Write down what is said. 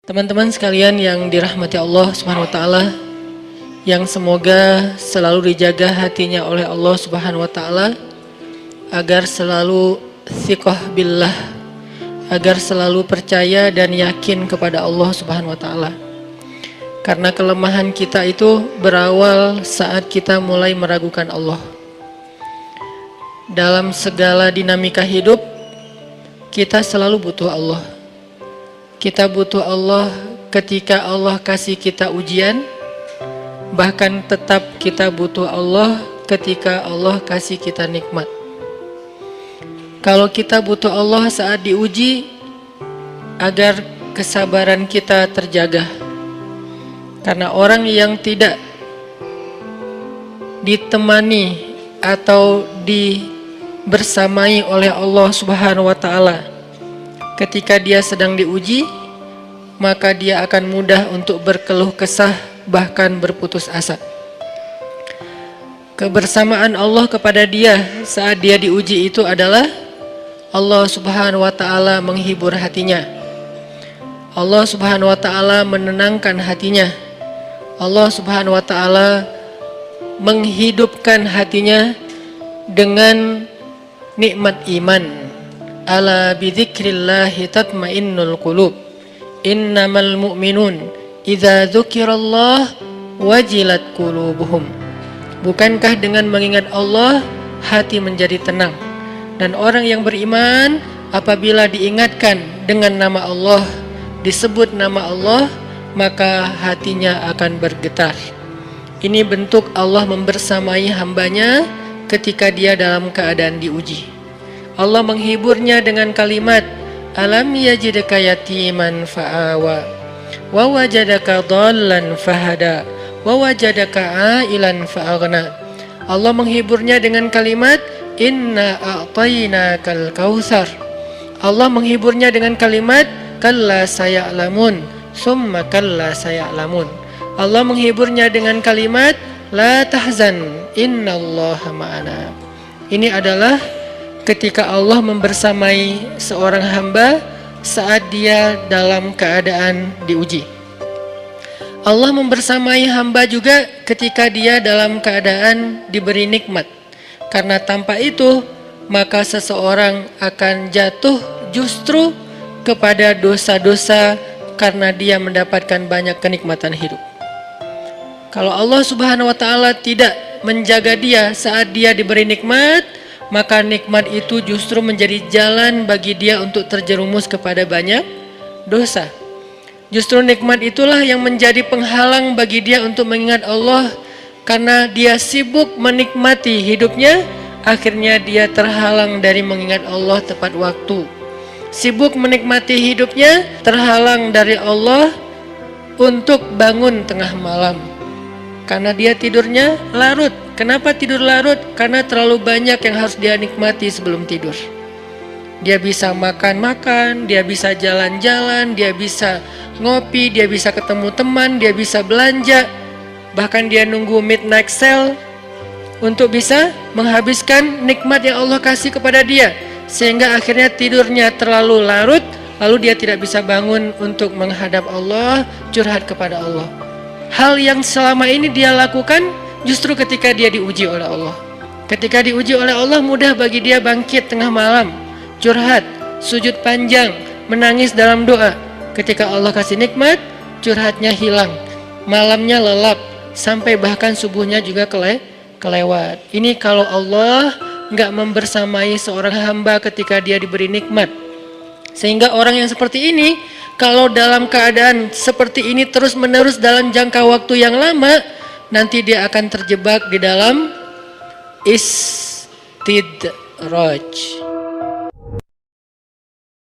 Teman-teman sekalian yang dirahmati Allah Subhanahu wa taala, yang semoga selalu dijaga hatinya oleh Allah Subhanahu wa taala agar selalu thiqah billah, agar selalu percaya dan yakin kepada Allah Subhanahu wa taala. Karena kelemahan kita itu berawal saat kita mulai meragukan Allah. Dalam segala dinamika hidup, kita selalu butuh Allah. Kita butuh Allah ketika Allah kasih kita ujian, bahkan tetap kita butuh Allah ketika Allah kasih kita nikmat. Kalau kita butuh Allah saat diuji, agar kesabaran kita terjaga. Karena orang yang tidak ditemani atau dibersamai oleh Allah Subhanahu wa taala ketika dia sedang diuji, maka dia akan mudah untuk berkeluh kesah, bahkan berputus asa. Kebersamaan Allah kepada dia saat dia diuji itu adalah Allah Subhanahu wa taala menghibur hatinya. Allah Subhanahu wa taala menenangkan hatinya. Allah Subhanahu wa taala menghidupkan hatinya dengan nikmat iman. Ala bidzikrillahi tatmainnul qulub. Innamal mu'minun idza dzukirallah wajilat qulubuhum. Bukankah dengan mengingat Allah hati menjadi tenang? Dan orang yang beriman apabila diingatkan dengan nama Allah, disebut nama Allah, maka hatinya akan bergetar. Ini bentuk Allah membersamai hambanya ketika dia dalam keadaan diuji. Allah menghiburnya dengan kalimat, alam yajidka yatiman fa'awa wa wajadaka dhallan fahada wa wajadaka ailan fa'aghna. Allah menghiburnya dengan kalimat, inna a'tainakal kautsar. Allah menghiburnya dengan kalimat, kalla saya'lamun summa kalla saya'lamun. Allah menghiburnya dengan kalimat, la tahzan innallaha ma'ana. Ini adalah ketika Allah membersamai seorang hamba saat dia dalam keadaan diuji. Allah membersamai hamba juga ketika dia dalam keadaan diberi nikmat. Karena tanpa itu, maka seseorang akan jatuh justru kepada dosa-dosa karena dia mendapatkan banyak kenikmatan hidup. Kalau Allah Subhanahu wa taala tidak menjaga dia saat dia diberi nikmat, maka nikmat itu justru menjadi jalan bagi dia untuk terjerumus kepada banyak dosa. Justru nikmat itulah yang menjadi penghalang bagi dia untuk mengingat Allah. Karena dia sibuk menikmati hidupnya, akhirnya dia terhalang dari mengingat Allah tepat waktu. Sibuk menikmati hidupnya, terhalang dari Allah untuk bangun tengah malam. Karena dia tidurnya larut. Kenapa tidur larut? Karena terlalu banyak yang harus dia nikmati sebelum tidur. Dia bisa makan-makan, dia bisa jalan-jalan, dia bisa ngopi, dia bisa ketemu teman, dia bisa belanja. Bahkan dia nunggu midnight sale untuk bisa menghabiskan nikmat yang Allah kasih kepada dia. Sehingga akhirnya tidurnya terlalu larut, lalu dia tidak bisa bangun untuk menghadap Allah, curhat kepada Allah. Hal yang selama ini dia lakukan justru ketika dia diuji oleh Allah. Ketika diuji oleh Allah, mudah bagi dia bangkit tengah malam, curhat, sujud panjang, menangis dalam doa. Ketika Allah kasih nikmat, curhatnya hilang, malamnya lelap, sampai bahkan subuhnya juga kelewat. Ini kalau Allah nggak membersamai seorang hamba ketika dia diberi nikmat. Sehingga orang yang seperti ini, kalau dalam keadaan seperti ini terus-menerus dalam jangka waktu yang lama, nanti dia akan terjebak di dalam istidraj.